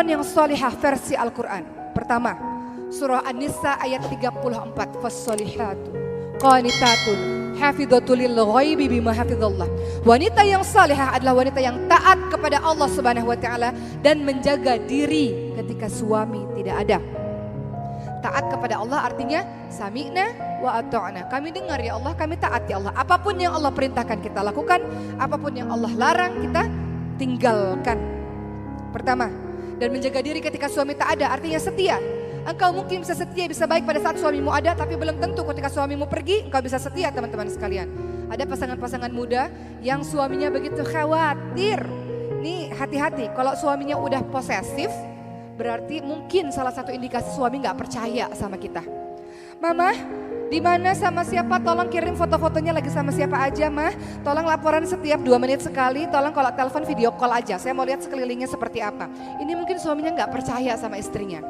perempuan yang solihah versi Al-Quran. Pertama, surah An-Nisa ayat 34. Fassolihatu qanitatun hafidhatul lil ghaibi bima hafizallah. Wanita yang salihah adalah wanita yang taat kepada Allah Subhanahu wa taala dan menjaga diri ketika suami tidak ada. Taat kepada Allah artinya sami'na wa ata'na. Kami dengar ya Allah, kami taat ya Allah. Apapun yang Allah perintahkan kita lakukan, apapun yang Allah larang kita tinggalkan. Pertama, dan menjaga diri ketika suami tak ada artinya setia. Engkau mungkin bisa setia, bisa baik pada saat suamimu ada, tapi belum tentu ketika suamimu pergi engkau bisa setia, teman-teman sekalian. Ada pasangan-pasangan muda yang suaminya begitu khawatir. Nih hati-hati, kalau suaminya udah posesif, berarti mungkin salah satu indikasi suami gak percaya sama kita. Mama, di mana sama siapa? Tolong kirim foto-fotonya lagi sama siapa aja, Mah. Tolong laporan setiap 2 menit sekali. Tolong kalau telepon video call aja. Saya mau lihat sekelilingnya seperti apa. Ini mungkin suaminya gak percaya sama istrinya.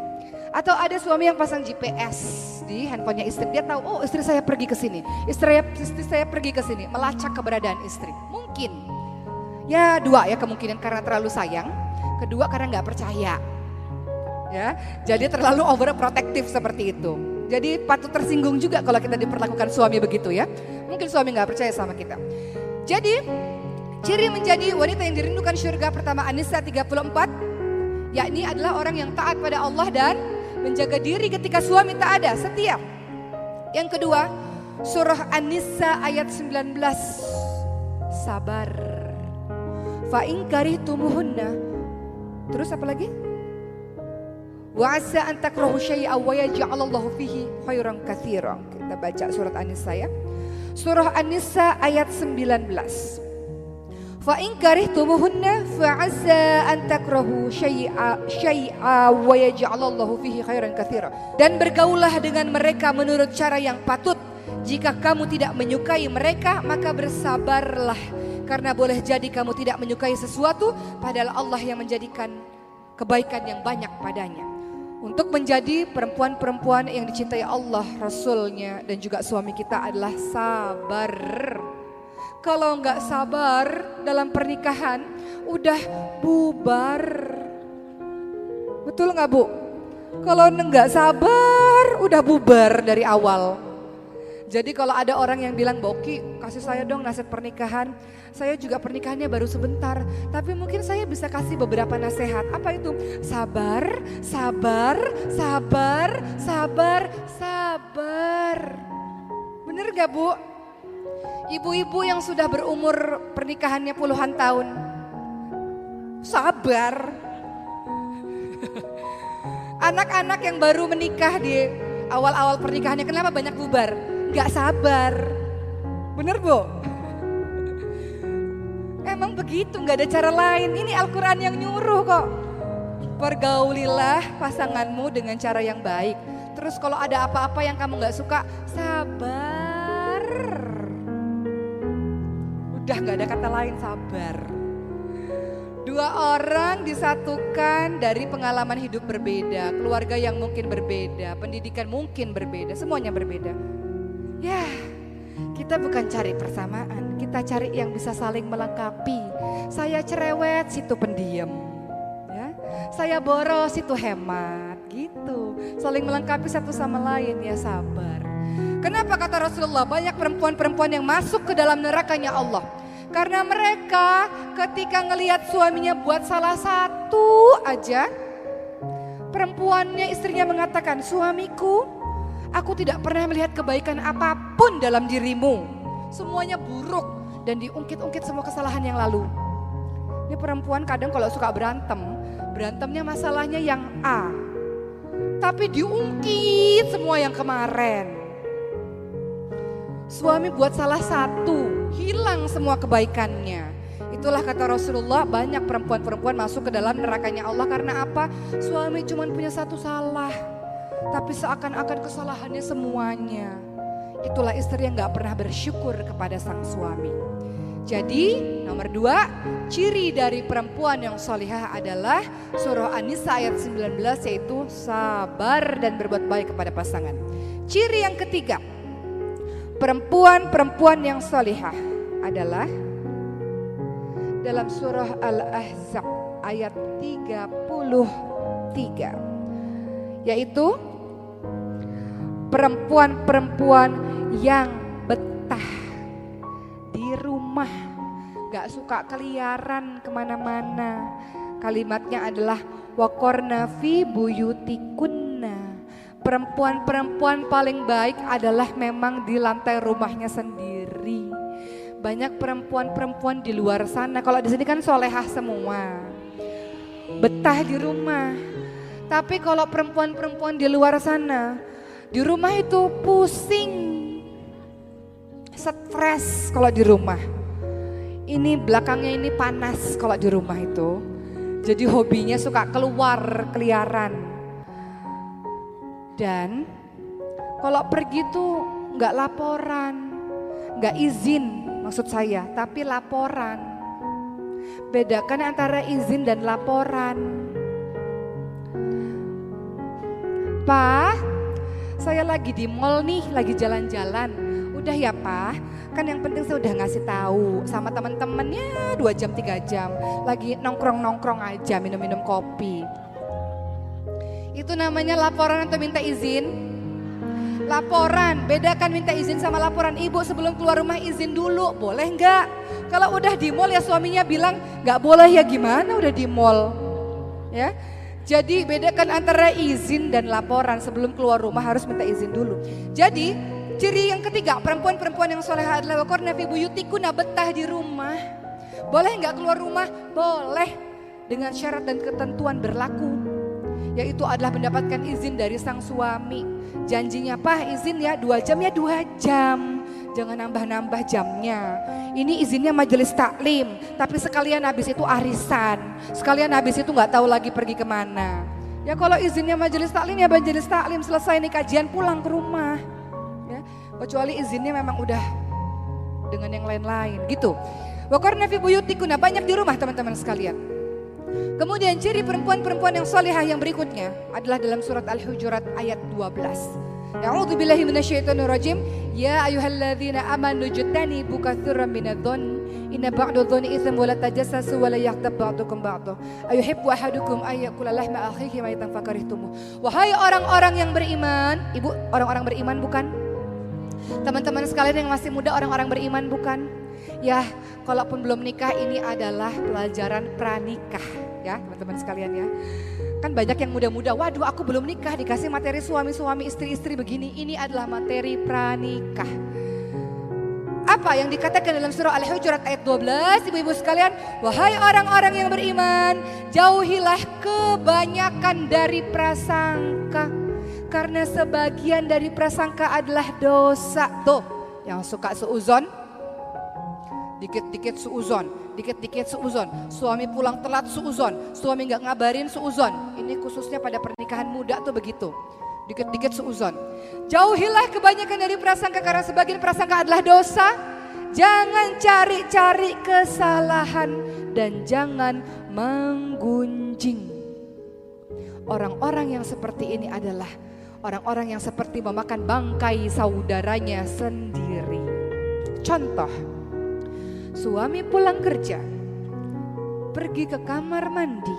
Atau ada suami yang pasang GPS di handphonenya istri. Dia tahu, oh istri saya pergi ke sini. Istri saya pergi ke sini, melacak keberadaan istri. Mungkin. Ya 2 ya kemungkinan, karena terlalu sayang. Kedua karena gak percaya. Ya, jadi terlalu overprotective seperti itu. Jadi patut tersinggung juga kalau kita diperlakukan suami begitu ya. Mungkin suami gak percaya sama kita. Jadi ciri menjadi wanita yang dirindukan surga pertama An-Nisa 34, yakni adalah orang yang taat pada Allah dan menjaga diri ketika suami tak ada, setia. Yang kedua, surah An-Nisa ayat 19, sabar. Fa in karihtumuhunna. Terus apa lagi? Wa asa an takrahu syai'an wa yaj'alallahu fihi khairan katsiran. Kita baca surat An-Nisa ya. Surah An-Nisa ayat 19. Fa in karihtumuhunna fa asa an takrahu syai'an wa yaj'alallahu fihi khairan katsiran. Dan bergaullah dengan mereka menurut cara yang patut. Jika kamu tidak menyukai mereka, maka bersabarlah, karena boleh jadi kamu tidak menyukai sesuatu padahal Allah yang menjadikan kebaikan yang banyak padanya. Untuk menjadi perempuan-perempuan yang dicintai Allah, Rasulnya, dan juga suami kita adalah sabar. Kalau nggak sabar dalam pernikahan, udah bubar. Betul nggak Bu? Kalau nggak sabar, udah bubar dari awal. Jadi kalau ada orang yang bilang, Boki kasih saya dong nasihat pernikahan. Saya juga pernikahannya baru sebentar, tapi mungkin saya bisa kasih beberapa nasihat. Apa itu? Sabar, sabar, sabar, sabar, sabar. Bener gak Bu? Ibu-ibu yang sudah berumur pernikahannya puluhan tahun, sabar. Anak-anak yang baru menikah di awal-awal pernikahannya, kenapa banyak bubar? Gak sabar. Bener Bu? Emang begitu, gak ada cara lain. Ini Al-Quran yang nyuruh kok. Pergaulilah pasanganmu dengan cara yang baik. Terus kalau ada apa-apa yang kamu gak suka, sabar. Udah gak ada kata lain, sabar. 2 orang disatukan dari pengalaman hidup berbeda, keluarga yang mungkin berbeda, pendidikan mungkin berbeda, semuanya berbeda. Ya, kita bukan cari persamaan, kita cari yang bisa saling melengkapi. Saya cerewet, situ pendiam. Ya, saya boros, situ hemat. Gitu, saling melengkapi satu sama lain, ya sabar. Kenapa kata Rasulullah banyak perempuan-perempuan yang masuk ke dalam nerakanya Allah? Karena mereka ketika ngelihat suaminya buat salah satu aja, perempuannya, istrinya mengatakan, suamiku, aku tidak pernah melihat kebaikan apapun dalam dirimu. Semuanya buruk dan diungkit-ungkit semua kesalahan yang lalu. Ini perempuan kadang kalau suka berantem, berantemnya masalahnya yang A, tapi diungkit semua yang kemarin. Suami buat salah satu, hilang semua kebaikannya. Itulah kata Rasulullah, banyak perempuan-perempuan masuk ke dalam nerakanya Allah karena apa? Suami cuma punya satu salah, tapi seakan-akan kesalahannya semuanya. Itulah istri yang gak pernah bersyukur kepada sang suami. Jadi nomor 2, ciri dari perempuan yang solihah adalah surah An-Nisa ayat 19, yaitu sabar dan berbuat baik kepada pasangan. Ciri yang ketiga, perempuan-perempuan yang solihah adalah dalam surah Al-Ahzab ayat 30 ketiga, yaitu perempuan-perempuan yang betah di rumah, gak suka keliaran kemana-mana. Kalimatnya adalah waqorna fi buyutikunna. Perempuan-perempuan paling baik adalah memang di lantai rumahnya sendiri. Banyak perempuan-perempuan di luar sana, kalau di sini kan solehah semua, betah di rumah. Tapi kalau perempuan-perempuan di luar sana, di rumah itu pusing, stres kalau di rumah. Ini belakangnya ini panas kalau di rumah itu. Jadi hobinya suka keluar keliaran. Dan kalau pergi tuh nggak laporan, nggak izin maksud saya, tapi laporan. Bedakan antara izin dan laporan. Pak, saya lagi di mall nih, lagi jalan-jalan. Udah ya Pak, kan yang penting saya udah ngasih tahu sama teman-temannya 2 jam 3 jam. Lagi nongkrong-nongkrong aja, minum-minum kopi. Itu namanya laporan atau minta izin? Laporan, bedakan minta izin sama laporan. Ibu sebelum keluar rumah izin dulu, boleh nggak? Kalau udah di mall ya suaminya bilang nggak boleh ya gimana udah di mall. Ya, jadi bedakan antara izin dan laporan. Sebelum keluar rumah harus minta izin dulu. Jadi ciri yang ketiga, perempuan-perempuan yang solehah adalah waqorna fi buyutikunna, betah di rumah. Boleh nggak keluar rumah? Boleh, dengan syarat dan ketentuan berlaku, yaitu adalah mendapatkan izin dari sang suami. Janjinya Pak izin ya 2 jam ya 2 jam. Jangan nambah-nambah jamnya. Ini izinnya majelis taklim, tapi sekalian habis itu arisan. Sekalian habis itu nggak tahu lagi pergi kemana. Ya kalau izinnya majelis taklim ya majelis taklim, selesai nih kajian pulang ke rumah. Ya, kecuali izinnya memang udah dengan yang lain-lain gitu. Waqorna fi buyutikunna, banyak di rumah teman-teman sekalian. Kemudian ciri perempuan-perempuan yang solehah yang berikutnya adalah dalam surat Al-Hujurat ayat 12. A'udzubillahi minasyaitonir rajim. Ya ayyuhalladzina amanu jtanibu katsiran minadh-dhonn inna ba'dadh-dhonni itsmun wa la tajassasu wa la yaghtab ba'dukum ba'dha. Ayuhibbu ahadukum ayyakula lahma akhihi maitan fakarihtumuh. Wahai orang-orang yang beriman, Ibu orang-orang beriman bukan? Teman-teman sekalian yang masih muda orang-orang beriman bukan? Ya, kalaupun belum nikah ini adalah pelajaran pranikah ya teman-teman sekalian ya. Kan banyak yang muda-muda, waduh aku belum nikah dikasih materi suami-suami istri-istri begini. Ini adalah materi pranikah. Apa yang dikatakan dalam surah Al-Hujurat ayat 12 ibu-ibu sekalian? Wahai orang-orang yang beriman, jauhilah kebanyakan dari prasangka. Karena sebagian dari prasangka adalah dosa. Tuh yang suka suuzon, dikit-dikit suuzon, dikit-dikit suuzon. Suami pulang telat suuzon, suami gak ngabarin suuzon. Ini khususnya pada pernikahan muda tuh begitu. Dikit-dikit suuzon. Jauhilah kebanyakan dari prasangka karena sebagian prasangka adalah dosa. Jangan cari-cari kesalahan dan jangan menggunjing. Orang-orang yang seperti ini adalah orang-orang yang seperti memakan bangkai saudaranya sendiri. Contoh, suami pulang kerja, pergi ke kamar mandi.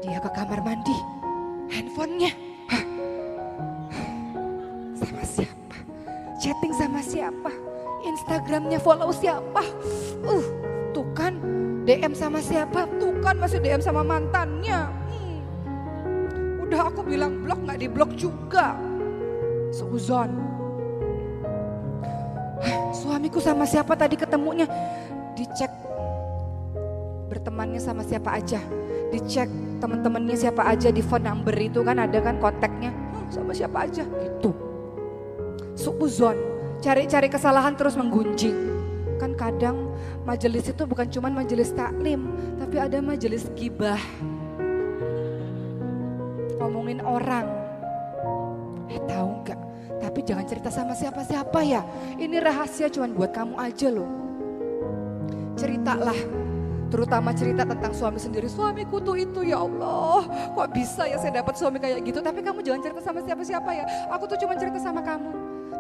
Dia ke kamar mandi, handphonenya sama siapa? Chatting sama siapa? Instagramnya follow siapa? Tuh kan DM sama siapa? Tuh kan masih DM sama mantannya. Udah aku bilang blok gak di blok juga. Suuzon. Suamiku sama siapa tadi ketemunya? Dicek bertemannya sama siapa aja. Dicek teman-temannya siapa aja di phone number itu kan ada kan kontaknya. Sama siapa aja gitu. Suuzon. Cari-cari kesalahan terus menggunjing. Kan kadang majelis itu bukan cuma majelis taklim, tapi ada majelis gibah. Ngomongin orang. Tahu nggak? Tapi jangan cerita sama siapa-siapa ya. Ini rahasia cuma buat kamu aja loh. Ceritalah. Terutama cerita tentang suami sendiri. Suamiku tuh itu ya Allah. Kok bisa ya saya dapat suami kayak gitu. Tapi kamu jangan cerita sama siapa-siapa ya. Aku tuh cuma cerita sama kamu.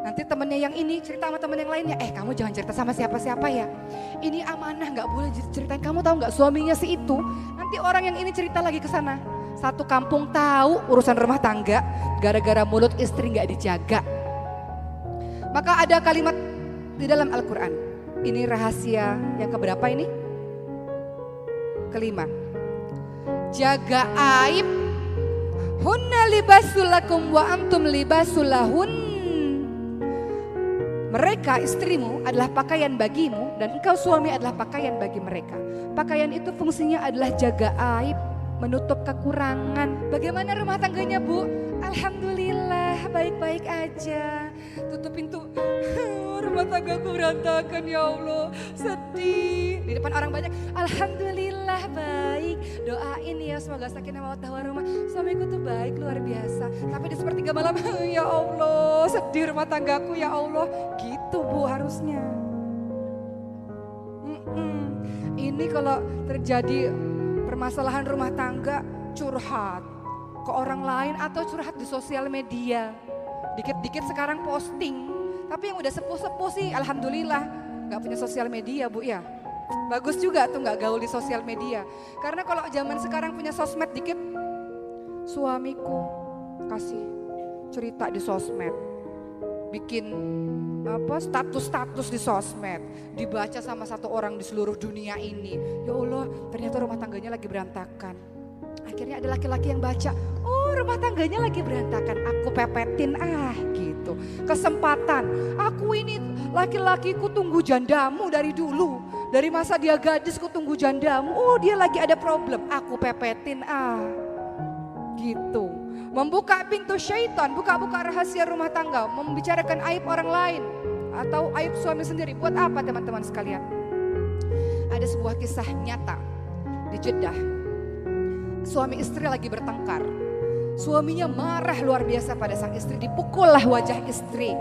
Nanti temennya yang ini cerita sama temen yang lainnya. Kamu jangan cerita sama siapa-siapa ya. Ini amanah gak boleh ceritain. Kamu tahu gak suaminya si itu. Nanti orang yang ini cerita lagi ke sana. Satu kampung tahu urusan rumah tangga gara-gara mulut istri gak dijaga. Maka ada kalimat di dalam Al-Quran. Ini rahasia yang keberapa ini? Kelima. Jaga aib. Hunna libasul lakum wa antum libasul lahun. Mereka istrimu adalah pakaian bagimu dan engkau suami adalah pakaian bagi mereka. Pakaian itu fungsinya adalah jaga aib, menutup kekurangan. Bagaimana rumah tangganya, Bu? Alhamdulillah baik-baik aja. Tutup pintu. Rumah tanggaku berantakan ya Allah. Sedih. Di depan orang banyak. Alhamdulillah baik. Doain ya semoga sakinah mawaddah warahmah. Suamiku tuh baik luar biasa. Tapi di sepertiga malam ya Allah sedih rumah tanggaku ya Allah. Gitu Bu harusnya. Ini kalau terjadi permasalahan rumah tangga curhat ke orang lain atau curhat di sosial media. Dikit-dikit sekarang posting. Tapi yang udah sepuh-sepuh sih alhamdulillah gak punya sosial media Bu ya. Bagus juga tuh gak gaul di sosial media. Karena kalau zaman sekarang punya sosmed dikit, suamiku kasih cerita di sosmed. Bikin status-status di sosmed. Dibaca sama satu orang di seluruh dunia ini. Ya Allah ternyata rumah tangganya lagi berantakan. Akhirnya ada laki-laki yang baca, oh rumah tangganya lagi berantakan, aku pepetin gitu. Kesempatan, aku ini laki-lakiku tunggu jandamu dari dulu. Dari masa dia gadis ku tunggu jandamu, oh dia lagi ada problem, aku pepetin gitu. Membuka pintu syaitan, buka-buka rahasia rumah tangga, membicarakan aib orang lain atau aib suami sendiri. Buat apa teman-teman sekalian? Ada sebuah kisah nyata di Jeddah. Suami istri lagi bertengkar. Suaminya marah luar biasa pada sang istri, dipukullah wajah istri.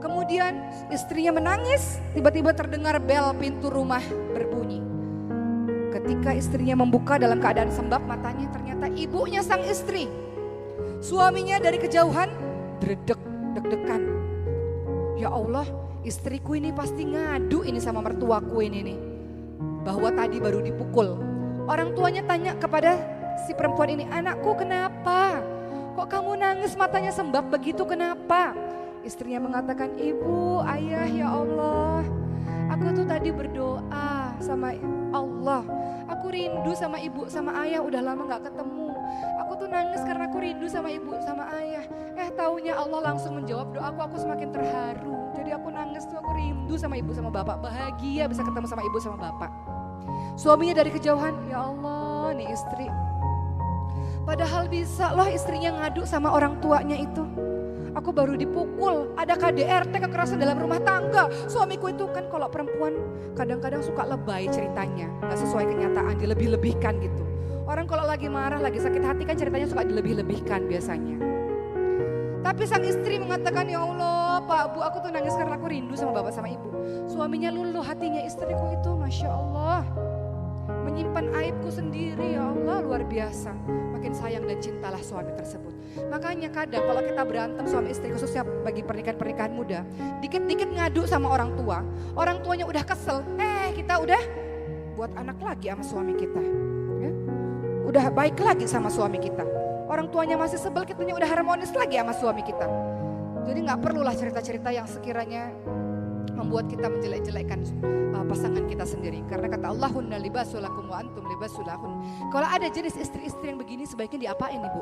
Kemudian istrinya menangis, tiba-tiba terdengar bel pintu rumah berbunyi. Ketika istrinya membuka dalam keadaan sembab matanya, ternyata ibunya sang istri. Suaminya dari kejauhan deg-degan. Ya Allah, istriku ini pasti ngadu ini sama mertuaku ini nih. Bahwa tadi baru dipukul. Orang tuanya tanya kepada si perempuan ini, anakku kenapa? Kok kamu nangis matanya sembab begitu kenapa? Istrinya mengatakan, ibu, ayah ya Allah. Aku tuh tadi berdoa sama Allah. Aku rindu sama ibu sama ayah udah lama gak ketemu. Aku tuh nangis karena aku rindu sama ibu sama ayah. Taunya Allah langsung menjawab doaku, aku semakin terharu. Jadi aku nangis tuh aku rindu sama ibu sama bapak. Bahagia bisa ketemu sama ibu sama bapak. Suaminya dari kejauhan, ya Allah nih istri. Padahal bisa loh istrinya ngadu sama orang tuanya itu. Aku baru dipukul, ada KDRT kekerasan dalam rumah tangga. Suamiku itu kan kalau perempuan kadang-kadang suka lebay ceritanya. Gak sesuai kenyataan, dilebih-lebihkan gitu. Orang kalau lagi marah, lagi sakit hati kan ceritanya suka dilebih-lebihkan biasanya. Tapi sang istri mengatakan, ya Allah Pak Bu aku tuh nangis karena aku rindu sama bapak sama ibu. Suaminya luluh hatinya istriku itu, Masya Allah. Menyimpan aibku sendiri ya Allah luar biasa. Makin sayang dan cintalah suami tersebut. Makanya kadang kalau kita berantem suami istri khususnya bagi pernikahan muda. Dikit-dikit ngadu sama orang tua. Orang tuanya udah kesel. Kita udah buat anak lagi sama suami kita. Ya? Udah baik lagi sama suami kita. Orang tuanya masih sebel kitanya udah harmonis lagi sama suami kita. Jadi gak perlulah cerita-cerita yang sekiranya membuat kita menjelek-jelekkan pasangan kita sendiri. Karena kata Allah, hunna libasul lakum wa antum libasul lahun. Kalau ada jenis istri-istri yang begini sebaiknya diapain nih Bu?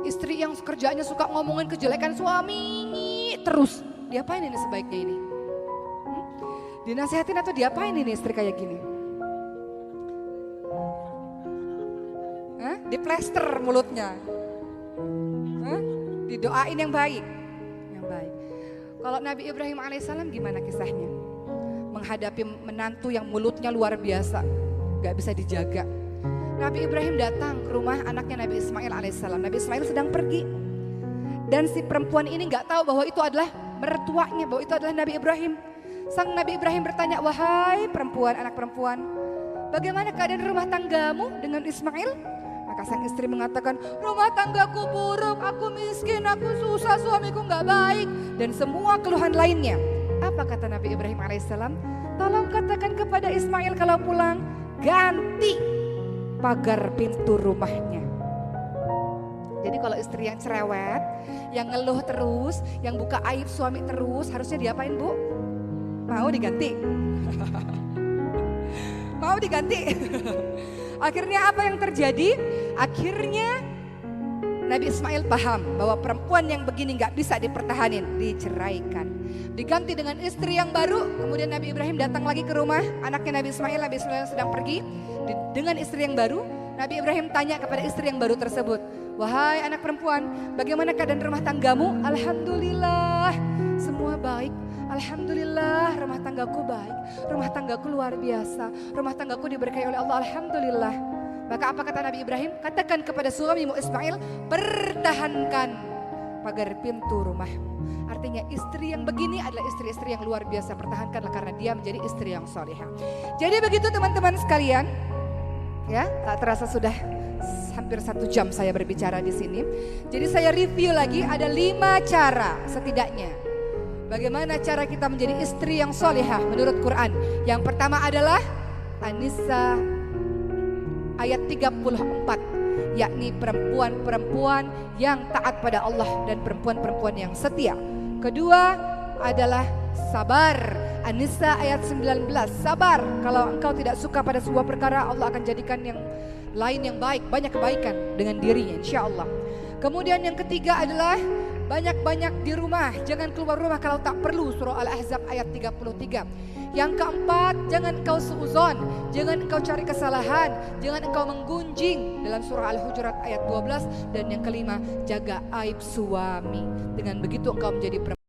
Istri yang kerjanya suka ngomongin kejelekan suami terus. Diapain ini sebaiknya ini? Dinasihatin atau diapain ini istri kayak gini? Diplester mulutnya. Didoain yang baik. Yang baik. Kalau Nabi Ibrahim alaihissalam gimana kisahnya? Menghadapi menantu yang mulutnya luar biasa, gak bisa dijaga. Nabi Ibrahim datang ke rumah anaknya Nabi Ismail alaihissalam. Nabi Ismail sedang pergi. Dan si perempuan ini gak tahu bahwa itu adalah mertuanya, bahwa itu adalah Nabi Ibrahim. Sang Nabi Ibrahim bertanya, wahai perempuan, anak perempuan, bagaimana keadaan rumah tanggamu dengan Ismail? Maka sang istri mengatakan, rumah tanggaku buruk, aku miskin, aku susah, suamiku gak baik. Dan semua keluhan lainnya. Apa kata Nabi Ibrahim alaihissalam? Tolong katakan kepada Ismail kalau pulang, ganti pagar pintu rumahnya. Jadi kalau istri yang cerewet, yang ngeluh terus, yang buka aib suami terus, harusnya diapain Bu? Mau diganti? Mau diganti? Akhirnya apa yang terjadi? Akhirnya Nabi Ismail paham bahwa perempuan yang begini gak bisa dipertahanin, diceraikan. Diganti dengan istri yang baru. Kemudian Nabi Ibrahim datang lagi ke rumah anaknya Nabi Ismail. Nabi Ismail sedang pergi dengan istri yang baru. Nabi Ibrahim tanya kepada istri yang baru tersebut, wahai anak perempuan, bagaimana keadaan rumah tanggamu? Alhamdulillah, semua baik. Alhamdulillah, rumah tanggaku baik. Rumah tanggaku luar biasa. Rumah tanggaku diberkahi oleh Allah. Alhamdulillah. Maka apa kata Nabi Ibrahim? Katakan kepada suamimu Ismail, pertahankan pagar pintu rumahmu. Artinya istri yang begini adalah istri-istri yang luar biasa. Pertahankanlah karena dia menjadi istri yang salihah. Jadi begitu teman-teman sekalian. Ya, tak terasa sudah hampir 1 jam saya berbicara di sini. Jadi saya review lagi, ada 5 cara setidaknya. Bagaimana cara kita menjadi istri yang salihah menurut Quran. Yang pertama adalah An-Nisa ayat 34, yakni perempuan-perempuan yang taat pada Allah dan perempuan-perempuan yang setia. Kedua adalah sabar. An-Nisa ayat 19, sabar. Kalau engkau tidak suka pada sebuah perkara, Allah akan jadikan yang lain yang baik, banyak kebaikan dengan dirinya insya Allah. Kemudian yang ketiga adalah banyak-banyak di rumah, jangan keluar rumah kalau tak perlu, surah Al-Ahzab ayat 33. Yang keempat, jangan engkau suuzon, jangan engkau cari kesalahan, jangan engkau menggunjing dalam surah Al-Hujurat ayat 12. Dan yang kelima, jaga aib suami. Dengan begitu engkau menjadi perempuan